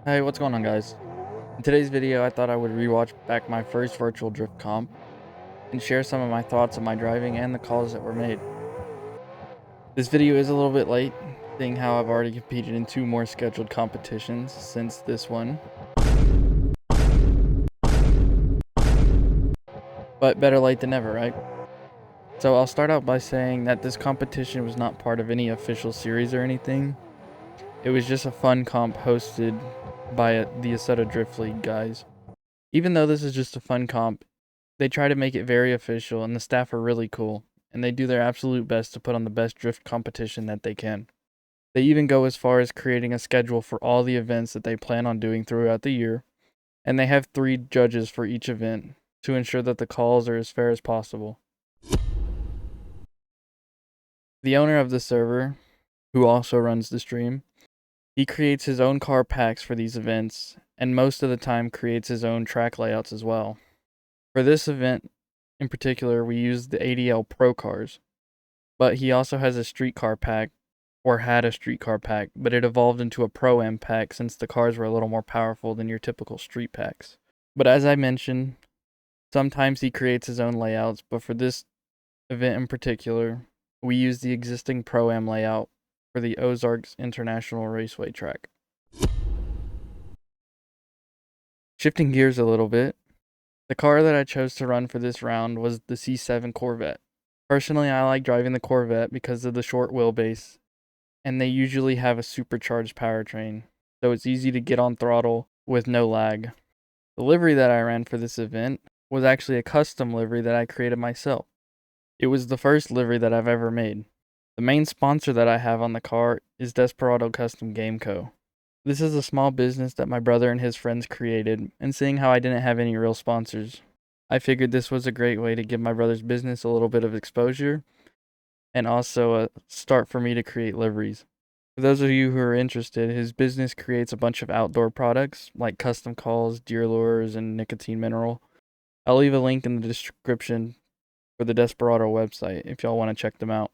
Hey, what's going on, guys? In today's video, I thought I would rewatch back my first virtual drift comp and share some of my thoughts on my driving and the calls that were made. This video is a little bit late, seeing how I've already competed in 2 more scheduled competitions since this one. But better late than never, right? So I'll start out by saying that this competition was not part of any official series or anything. It was just a fun comp hosted by the Assetto Drift League guys. Even though this is just a fun comp, they try to make it very official, and the staff are really cool, and they do their absolute best to put on the best drift competition that they can. They even go as far as creating a schedule for all the events that they plan on doing throughout the year, and they have 3 judges for each event to ensure that the calls are as fair as possible. The owner of the server, who also runs the stream, he creates his own car packs for these events, and most of the time creates his own track layouts as well. For this event in particular, we used the ADL Pro cars, but he also has a streetcar pack, or had a streetcar pack, but it evolved into a Pro-Am pack since the cars were a little more powerful than your typical street packs. But as I mentioned, sometimes he creates his own layouts, but for this event in particular, we used the existing Pro-Am layout for the Ozarks International Raceway track. Shifting gears a little bit, the car that I chose to run for this round was the C7 Corvette. Personally, I like driving the Corvette because of the short wheelbase, and they usually have a supercharged powertrain, so it's easy to get on throttle with no lag. The livery that I ran for this event was actually a custom livery that I created myself. It was the first livery that I've ever made. The main sponsor that I have on the car is Desperado Custom Game Co. This is a small business that my brother and his friends created, and seeing how I didn't have any real sponsors, I figured this was a great way to give my brother's business a little bit of exposure, and also a start for me to create liveries. For those of you who are interested, his business creates a bunch of outdoor products like custom calls, deer lures, and nicotine mineral. I'll leave a link in the description for the Desperado website if y'all want to check them out.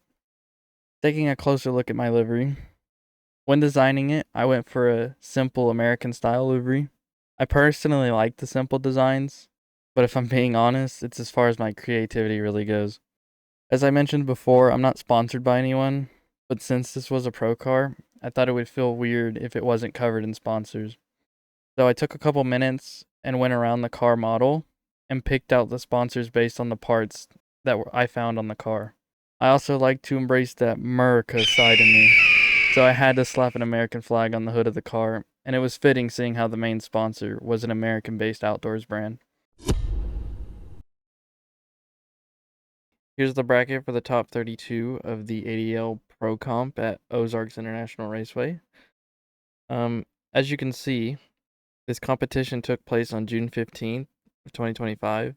Taking a closer look at my livery, when designing it, I went for a simple American style livery. I personally like the simple designs, but if I'm being honest, it's as far as my creativity really goes. As I mentioned before, I'm not sponsored by anyone, but since this was a pro car, I thought it would feel weird if it wasn't covered in sponsors. So I took a couple minutes and went around the car model and picked out the sponsors based on the parts that I found on the car. I also like to embrace that America side in me, so I had to slap an American flag on the hood of the car, and it was fitting seeing how the main sponsor was an American-based outdoors brand. Here's the bracket for the top 32 of the ADL Pro Comp at Ozarks International Raceway. As you can see, this competition took place on June 15th of 2025,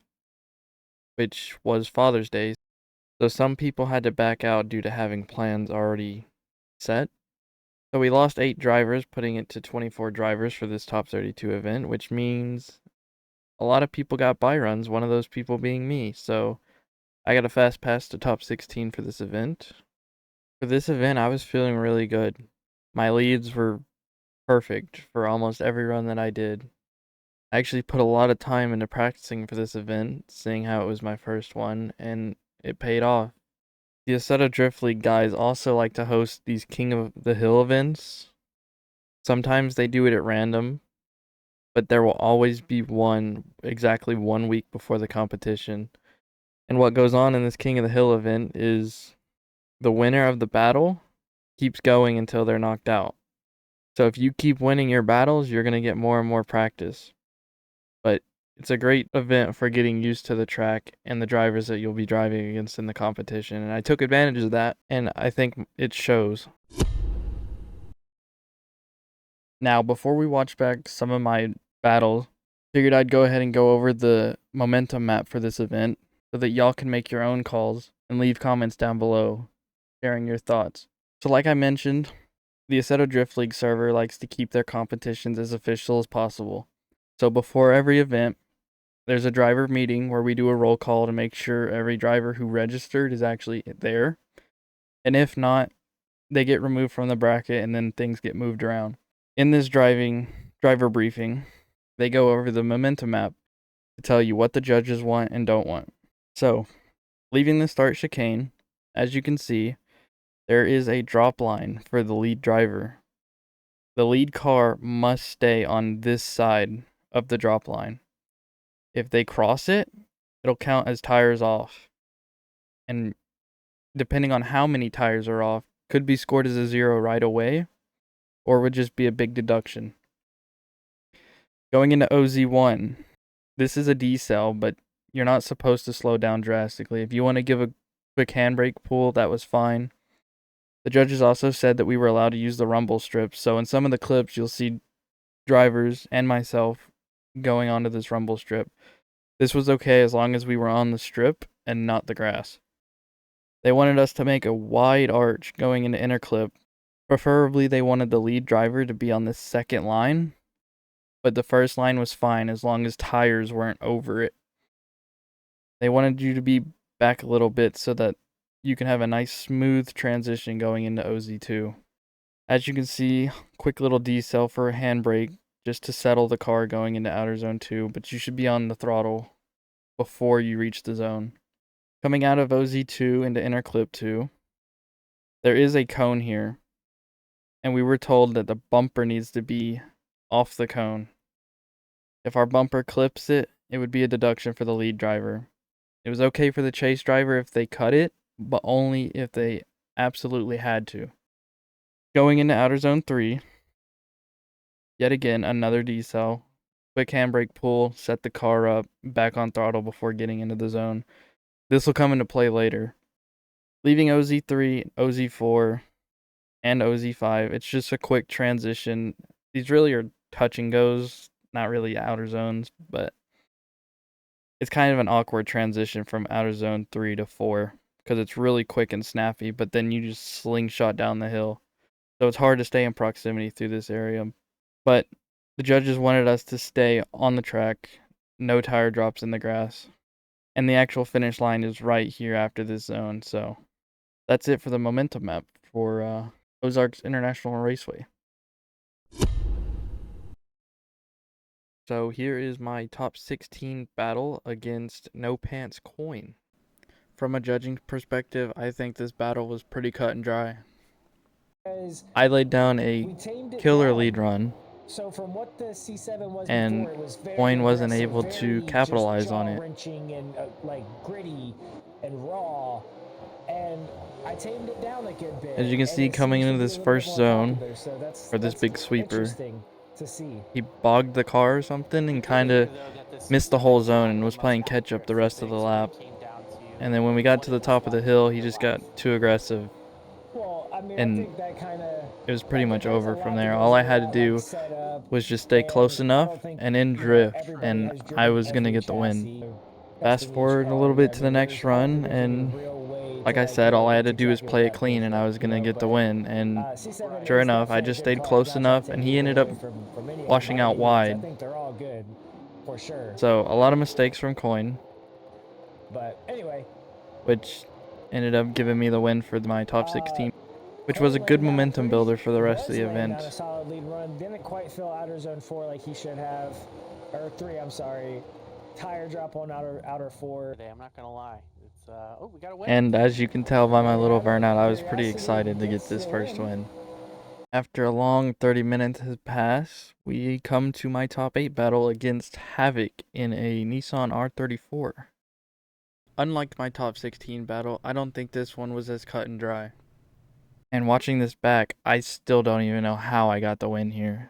which was Father's Day. So some people had to back out due to having plans already set. So we lost 8 drivers, putting it to 24 drivers for this top 32 event, which means a lot of people got bye runs, one of those people being me. So I got a fast pass to top 16 for this event. For this event, I was feeling really good. My leads were perfect for almost every run that I did. I actually put a lot of time into practicing for this event, seeing how it was my first one, and it paid off. The Assetto Drift League guys also like to host these King of the Hill events. Sometimes they do it at random, but there will always be one exactly 1 week before the competition. And what goes on in this King of the Hill event is the winner of the battle keeps going until they're knocked out. So if you keep winning your battles, you're going to get more and more practice. But it's a great event for getting used to the track and the drivers that you'll be driving against in the competition. And I took advantage of that, and I think it shows. Now, before we watch back some of my battles, figured I'd go ahead and go over the momentum map for this event so that y'all can make your own calls and leave comments down below sharing your thoughts. So like I mentioned, the Assetto Drift League server likes to keep their competitions as official as possible. So before every event, there's a driver meeting where we do a roll call to make sure every driver who registered is actually there. And if not, they get removed from the bracket and then things get moved around. In this driving driver briefing. They go over the momentum map to tell you what the judges want and don't want. So, leaving the start chicane, as you can see, there is a drop line for the lead driver. The lead car must stay on this side of the drop line. If they cross it, it'll count as tires off. And depending on how many tires are off, could be scored as a 0 right away, or would just be a big deduction. Going into OZ1, this is a decel, but you're not supposed to slow down drastically. If you want to give a quick handbrake pull, that was fine. The judges also said that we were allowed to use the rumble strips, so in some of the clips you'll see drivers and myself going onto this rumble strip. This was okay as long as we were on the strip and not the grass. They wanted us to make a wide arch going into inner clip. Preferably they wanted the lead driver to be on the second line, but the first line was fine as long as tires weren't over it. They wanted you to be back a little bit so that you can have a nice smooth transition going into OZ2. As you can see, quick little decel for a handbrake just to settle the car going into outer zone 2, but you should be on the throttle before you reach the zone. Coming out of OZ2 into inner clip 2, there is a cone here, and we were told that the bumper needs to be off the cone. If our bumper clips it, it would be a deduction for the lead driver. It was okay for the chase driver if they cut it, but only if they absolutely had to. Going into outer zone 3, yet again another decel. Quick handbrake pull, set the car up, back on throttle before getting into the zone. This will come into play later. Leaving OZ3, OZ4, and OZ5, it's just a quick transition. These really are touch and goes, not really outer zones, but it's kind of an awkward transition from outer zone 3 to 4 because it's really quick and snappy, but then you just slingshot down the hill. So it's hard to stay in proximity through this area. But the judges wanted us to stay on the track, no tire drops in the grass. And the actual finish line is right here after this zone. So that's it for the momentum map for Ozarks International Raceway. So here is my top 16 battle against No Pants Coin. From a judging perspective, I think this battle was pretty cut and dry. I laid down a killer lead run, so from what the C7 was and before, it was very Coin wasn't aggressive, able to very capitalize just on it. jaw-wrenching and like gritty and raw. And I tamed it down a good bit. As you can see, coming into this first zone, or this big sweeper, to see. he bogged the car or something and kind of missed the whole zone and was playing catch up the rest of the lap. And then when we got to the top of the hill, he just got too aggressive. Well, I mean, And I think that kind of, it was pretty much over from there. All I had to do was just stay close enough and in drift, and I was going to get the win. Fast forward a little bit to the next run, and like I said, all I had to do was play it clean and I was going to get the win. And sure enough, I just stayed close enough, and he ended up washing out wide. I think they're all good, for sure. So a lot of mistakes from Coin, but anyway, which ended up giving me the win for my top 16, which was a good momentum builder for the rest of the event. A solid lead run. Didn't quite fill outer zone 4 like he should have, or 3. I'm sorry. Tire drop on outer 4. I'm not gonna lie. It's we got a win. And as you can tell by my little burnout, I was pretty excited to get this first win. After a long 30 minutes has passed, we come to my top 8 battle against Havoc in a Nissan R34. Unlike my top 16 battle, I don't think this one was as cut and dry. And watching this back, I still don't even know how I got the win here.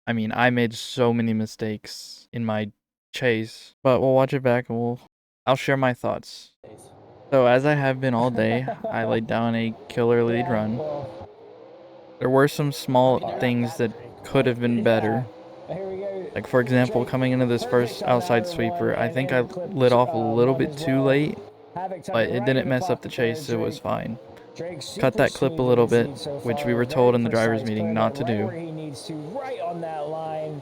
I mean, I made so many mistakes in my chase, but we'll watch it back and I'll share my thoughts. So as I have been all day, I laid down a killer lead run. There were some small things that could have been better. Like, for example, coming into this first outside sweeper, I think I lit off a little bit too late, but it didn't mess up the chase, so it was fine. Cut that clip a little bit, which we were told in the driver's meeting not to do.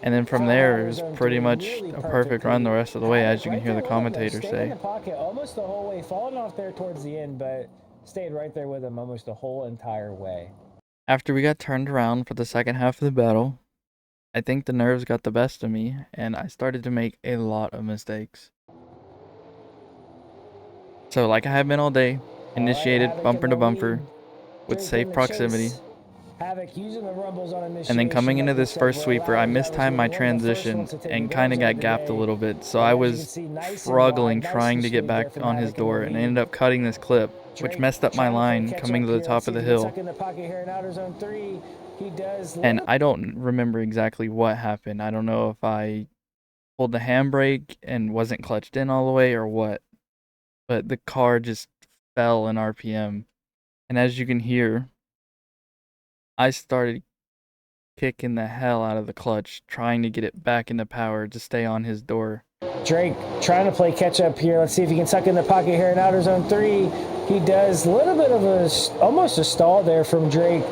And then from there, it was pretty much a perfect run the rest of the way, as you can hear the commentator say. Almost the whole way, falling off there towards the end, but stayed right there with him almost the whole entire way. After we got turned around for the second half of the battle, I think the nerves got the best of me, and I started to make a lot of mistakes. So like I have been all day, initiated Havoc bumper in to the bumper lead, with Drake safe in the proximity. chase. Havoc using the rumbles on And initiation. then coming into like we this said, first will sweeper, allow I drivers to mistimed be my one of the first transition ones to take and kind of advantage got the gapped a day. little bit. So And I as you can was see, nice and struggling wide, nice trying and to get sweet there back from on his Havoc in the door and lead. ended up cutting this clip, which Drake messed up my trying to play line catch coming up to the here. Let's top see of the if he can hill. tuck in the pocket here in outer zone 3. He does. And I don't remember exactly what happened. I don't know if I pulled the handbrake and wasn't clutched in all the way or what. But the car just fell in RPM. And as you can hear, I started kicking the hell out of the clutch, trying to get it back into power to stay on his door. Drake trying to play catch up here. Let's see if he can tuck in the pocket here in outer zone 3. He does. A little bit of almost a stall there from Drake.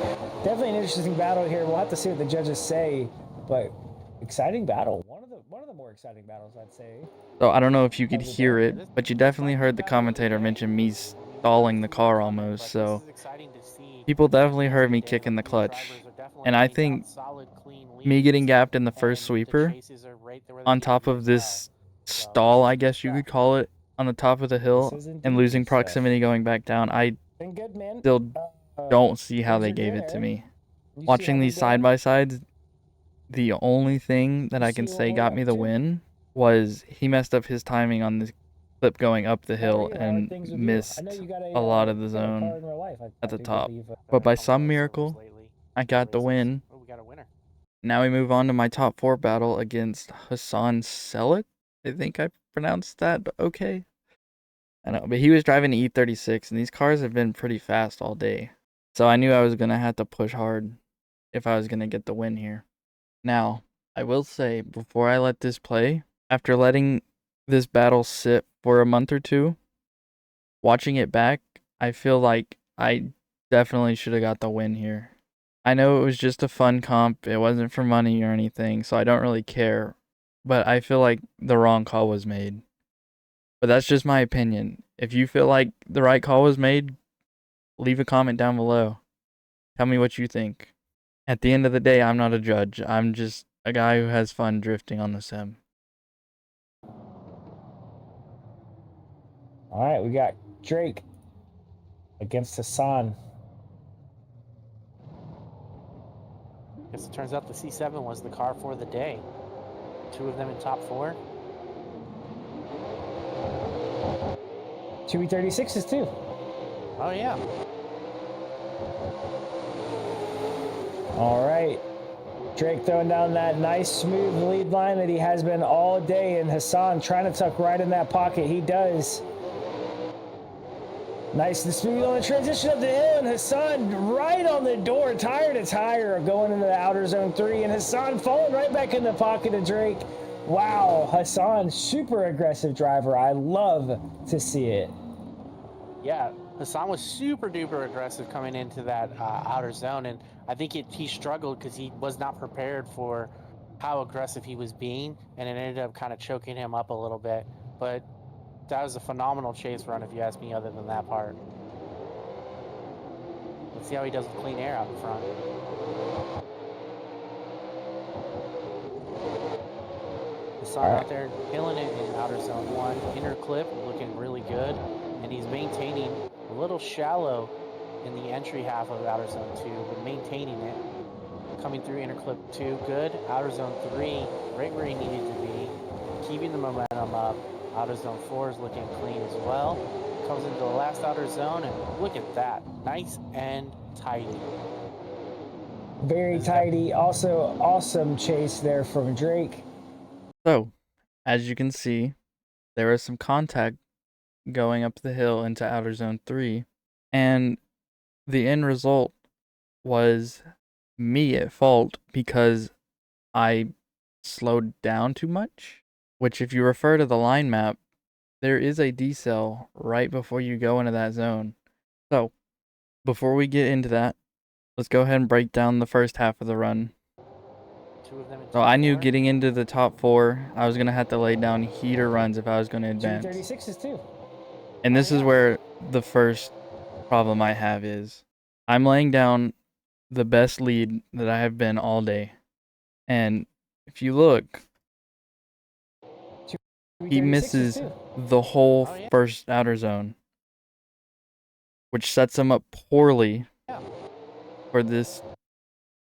Definitely an interesting battle here. We'll have to see what the judges say, but exciting battle. One of the more exciting battles, I'd say. So I don't know if you could hear it, but you definitely heard the commentator mention me stalling the car almost. So people definitely heard me kicking the clutch. And I think me getting gapped in the first sweeper on top of this stall, I guess you could call it, on the top of the hill and losing proximity going back down, I still don't see how they gave it to me. Watching these side by sides, the only thing that I can say got me the win was he messed up his timing on this clip going up the hill and missed a lot of the zone at the top. But by some miracle, I got the win. Now we move on to my top 4 battle against Hassan Selik. I think I pronounced that okay. I know, but he was driving an E36, and these cars have been pretty fast all day. So I knew I was going to have to push hard if I was going to get the win here. Now, I will say, before I let this play, after letting this battle sit for a month or two, watching it back, I feel like I definitely should have got the win here. I know it was just a fun comp, it wasn't for money or anything, so I don't really care, but I feel like the wrong call was made. But that's just my opinion. If you feel like the right call was made, leave a comment down below. Tell me what you think. At the end of the day, I'm not a judge. I'm just a guy who has fun drifting on the sim. All right, we got Drake against Hassan. Guess it turns out the C7 was the car for the day. 2 of them in top 4. 2 E36s too. Oh yeah. All right. Drake throwing down that nice smooth lead line that he has been all day, and Hassan trying to tuck right in that pocket. He does. Nice and smooth on the transition up the hill, and Hassan right on the door, tire to tire, going into the outer zone 3, and Hassan falling right back in the pocket of Drake. Wow, Hassan, super aggressive driver. I love to see it. Yeah, Hassan was super duper aggressive coming into that outer zone, and I think he struggled because he was not prepared for how aggressive he was being, and it ended up kind of choking him up a little bit. But that was a phenomenal chase run, if you ask me, other than that part. Let's see how he does with clean air out in front. Hassan out there killing it in outer zone 1. Inner clip looking really good, and he's maintaining a little shallow in the entry half of outer zone 2, but maintaining it. Coming through inner clip 2, good. Outer zone 3, right where he needed to be. Keeping the momentum up. Outer zone 4 is looking clean as well. Comes into the last outer zone, and look at that. Nice and tidy. Very tidy. Also, awesome chase there from Drake. So, as you can see, there was some contact going up the hill into outer zone 3, and the end result was me at fault because I slowed down too much, which if you refer to the line map, there is a decel right before you go into that zone. So, before we get into that, let's go ahead and break down the first half of the run. So I knew getting into the top 4, I was going to have to lay down heater runs if I was going to advance. 236s too. And this is where the first problem I have is I'm laying down the best lead that I have been all day. And If you look, he 336s misses too. the whole Oh, yeah. first outer zone, which sets him up poorly Yeah. for this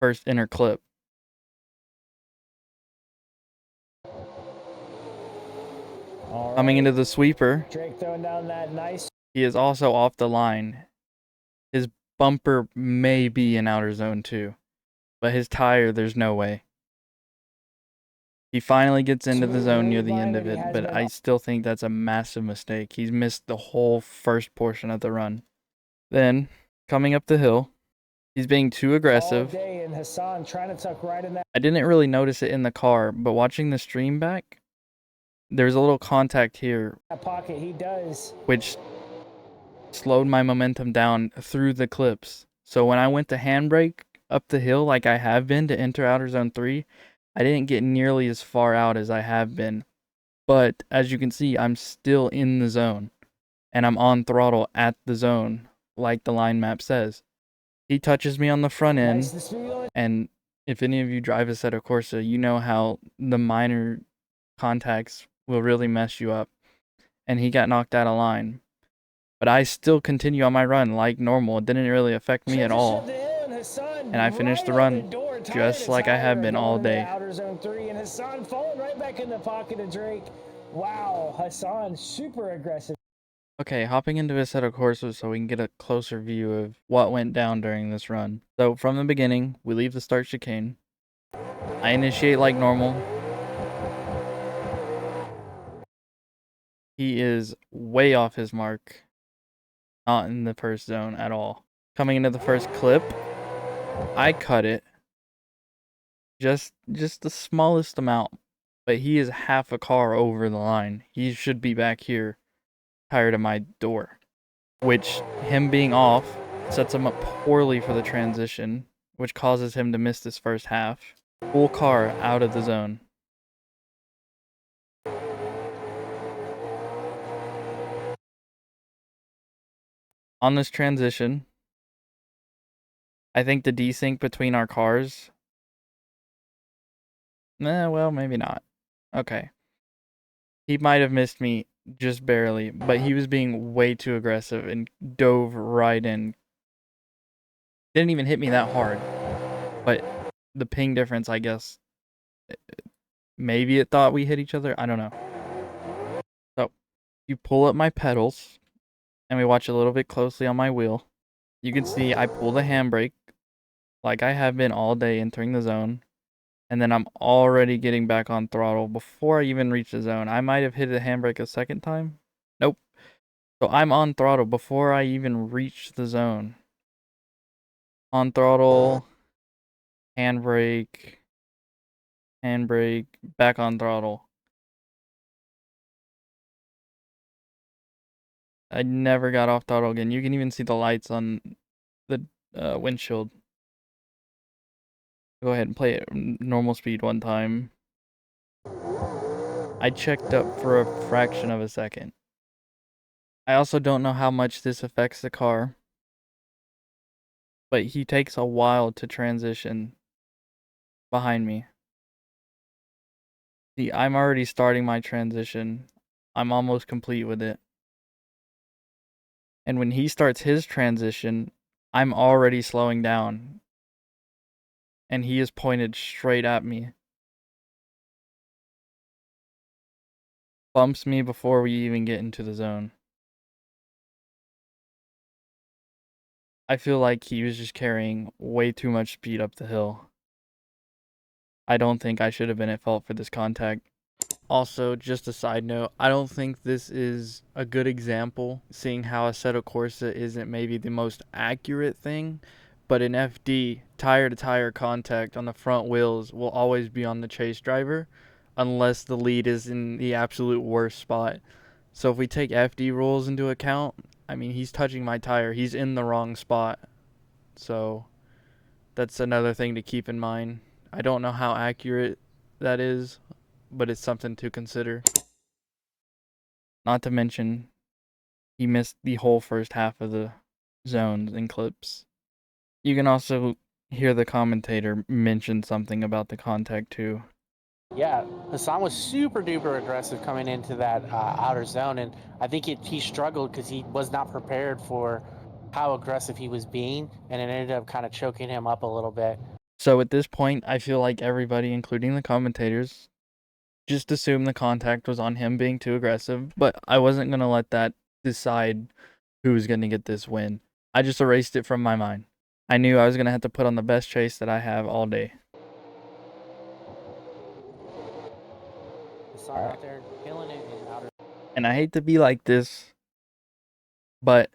first inner clip. All Coming right. into the sweeper, Drake throwing down that nice. he is also off the line. His bumper may be in outer zone too, but his tire, there's no way. He finally gets into the zone near the end of it, but I still think that's a massive mistake. He's missed the whole first portion of the run. Then, coming up the hill, he's being too aggressive. All day, and Hassan trying to tuck right in that. I didn't really notice it in the car, but watching the stream back, there's a little contact here, Pocket. He does. which slowed my momentum down through the clips. So when I went to handbrake up the hill like I have been to enter outer zone 3, I didn't get nearly as far out as I have been. But as you can see, I'm still in the zone, and I'm on throttle at the zone, like the line map says. He touches me on the front end, and if any of you drive a Assetto Corsa, you know how the minor contacts will really mess you up. And he got knocked out of line. But I still continue on my run like normal. It didn't really affect me at all. And I finished the run just like I have been all day. Outer zone 3, and Hassan falling right back in the pocket of Drake. Wow, Hassan super aggressive. Okay, hopping into Assetto Corsa so we can get a closer view of what went down during this run. So from the beginning, we leave the start chicane. I initiate like normal. He is way off his mark. Not in the first zone at all. Coming into the first clip, I cut it. Just the smallest amount. But he is half a car over the line. He should be back here, tired of my door. Which, him being off, sets him up poorly for the transition, which causes him to miss this first half. Full car out of the zone. On this transition, I think the desync between our cars... well, maybe not. Okay. He might have missed me just barely, but he was being way too aggressive and dove right in. Didn't even hit me that hard, but the ping difference, I guess, maybe it thought we hit each other. I don't know. So, you pull up my pedals, and we watch a little bit closely on my wheel. You can see I pull the handbrake, like I have been all day entering the zone, and then I'm already getting back on throttle before I even reach the zone. I might have hit the handbrake a second time. Nope. So I'm on throttle before I even reach the zone. On throttle, handbrake, back on throttle. I never got off throttle again. You can even see the lights on the windshield. Go ahead and play it normal speed one time. I checked up for a fraction of a second. I also don't know how much this affects the car, but he takes a while to transition behind me. See, I'm already starting my transition. I'm almost complete with it. And when he starts his transition, I'm already slowing down. And he is pointed straight at me. Bumps me before we even get into the zone. I feel like he was just carrying way too much speed up the hill. I don't think I should have been at fault for this contact. Also, just a side note, I don't think this is a good example, seeing how Assetto Corsa isn't maybe the most accurate thing, but in FD, tire-to-tire contact on the front wheels will always be on the chase driver, unless the lead is in the absolute worst spot. So if we take FD rules into account, I mean, he's touching my tire. He's in the wrong spot. So that's another thing to keep in mind. I don't know how accurate that is, but it's something to consider. Not to mention, he missed the whole first half of the zones and clips. You can also hear the commentator mention something about the contact too. Yeah, Hassan was super duper aggressive coming into that outer zone, and I think he struggled because he was not prepared for how aggressive he was being, and it ended up kind of choking him up a little bit. So at this point, I feel like everybody, including the commentators, just assumed the contact was on him being too aggressive, but I wasn't going to let that decide who was going to get this win. I just erased it from my mind. I knew I was going to have to put on the best chase that I have all day. Hassan out there killing it in outer. And I hate to be like this, but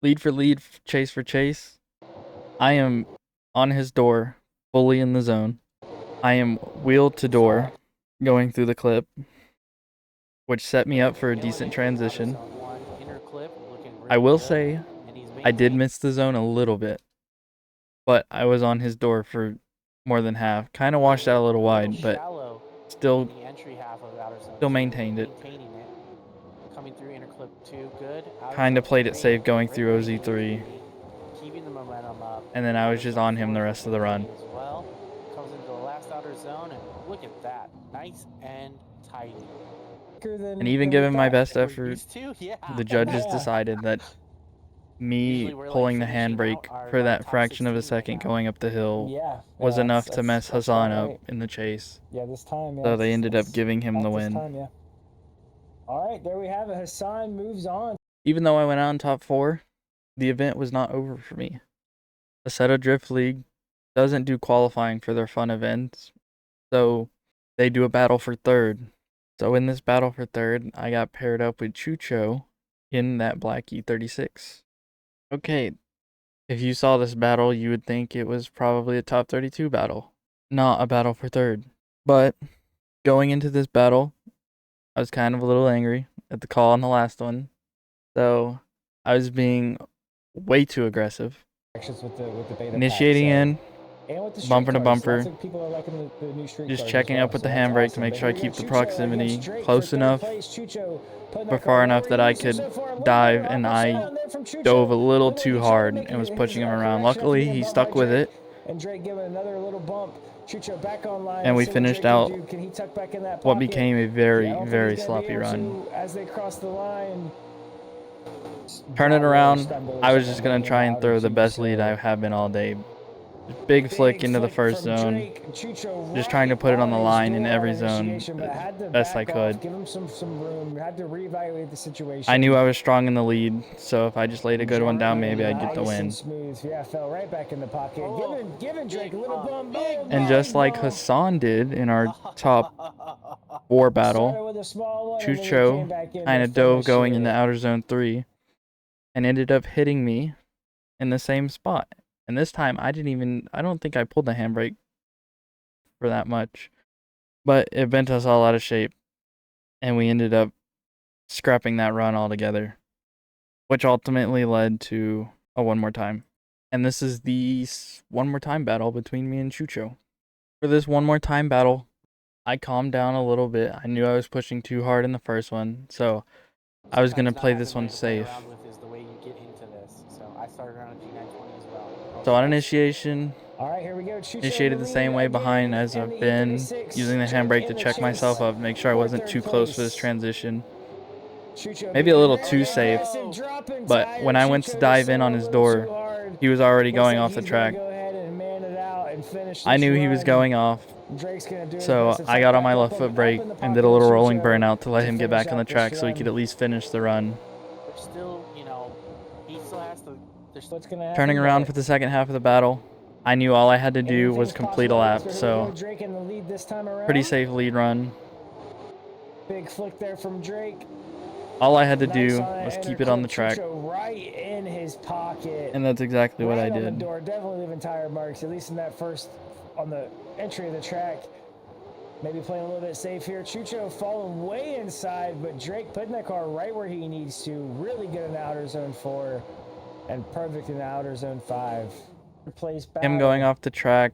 lead for lead, chase for chase, I am on his door, fully in the zone. I am wheel to door, going through the clip, which set me up for a decent transition. I will say, I did miss the zone a little bit, but I was on his door for more than half. Kind of washed out a little wide, but still maintained it. Coming through inner clip 2, good. Kind of played it safe going through OZ3. Keeping the momentum up. And then I was just on him the rest of the run. As well. Comes into the last outer zone, and look at that. Nice and tidy. And even given my best effort, the judges decided that me pulling the handbrake for that fraction of a second going up the hill was enough to mess Hassan up in the chase. Yeah, this time. So they ended up giving him the win. All right, there we have it. Hassan moves on. Even though I went out in top 4, the event was not over for me. Assetto Drift League doesn't do qualifying for their fun events, so they do a battle for third. So in this battle for third, I got paired up with Chucho in that black E36. Okay, if you saw this battle, you would think it was probably a top 32 battle, not a battle for third. But going into this battle, I was kind of a little angry at the call on the last one. So I was being way too aggressive. Initiating in, bumper to bumper, just checking up with the handbrake to make sure I keep the proximity close enough, but far enough that I could dive, and I dove a little too hard and was pushing him around. Luckily, he stuck with it, and we finished out what became a very, very sloppy run. Turn it around, I was just going to try and throw the best lead I have been all day. Big flick into the first zone, just trying to put it on the line in every zone best I could. I knew I was strong in the lead, so if I just laid a good one down, maybe I'd get the win. And just like Hassan did in our top 4 battle, Chucho kind of dove going into outer zone 3 and ended up hitting me in the same spot. And this time, I don't think I pulled the handbrake for that much. But it bent us all out of shape. And we ended up scrapping that run altogether. Which ultimately led to a one more time. And this is the one more time battle between me and Chucho. For this one more time battle, I calmed down a little bit. I knew I was pushing too hard in the first one. So I was going to play this one safe. So on initiation, initiated the same way behind as I've been, using the handbrake to check myself up, make sure I wasn't too close for this transition. Maybe a little too safe, but when I went to dive in on his door, he was already going off the track. I knew he was going off, so I got on my left foot brake and did a little rolling burnout to let him get back on the track so he could at least finish the run. Turning around for the second half of the battle, I knew all I had to do was complete a lap, so pretty safe lead run. Big flick there from Drake. All I had to do was keep it on the track, right in his pocket, and that's exactly what I did. Definitely leaving tire marks, at least in that first, on the entry of the track. Maybe playing a little bit safe here. Chucho falling way inside, but Drake putting that car right where he needs to. Really good in the outer zone 4 and perfect in the outer zone 5. Him going off the track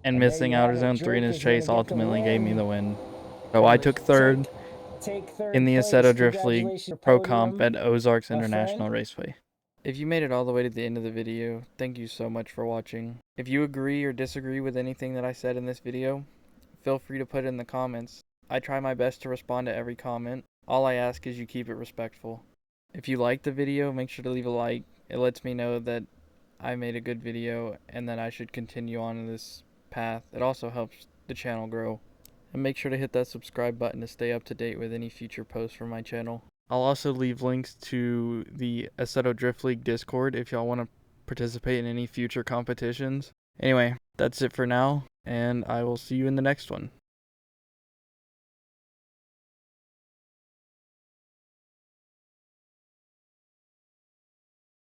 and missing outer zone 3 in his chase ultimately gave me the win. So I took third in the Assetto Drift League Pro Comp at Ozarks International Raceway. If you made it all the way to the end of the video, thank you so much for watching. If you agree or disagree with anything that I said in this video, feel free to put it in the comments. I try my best to respond to every comment. All I ask is you keep it respectful. If you like the video, make sure to leave a like. It lets me know that I made a good video and that I should continue on in this path. It also helps the channel grow. And make sure to hit that subscribe button to stay up to date with any future posts from my channel. I'll also leave links to the Assetto Drift League Discord if y'all want to participate in any future competitions. Anyway, that's it for now, and I will see you in the next one.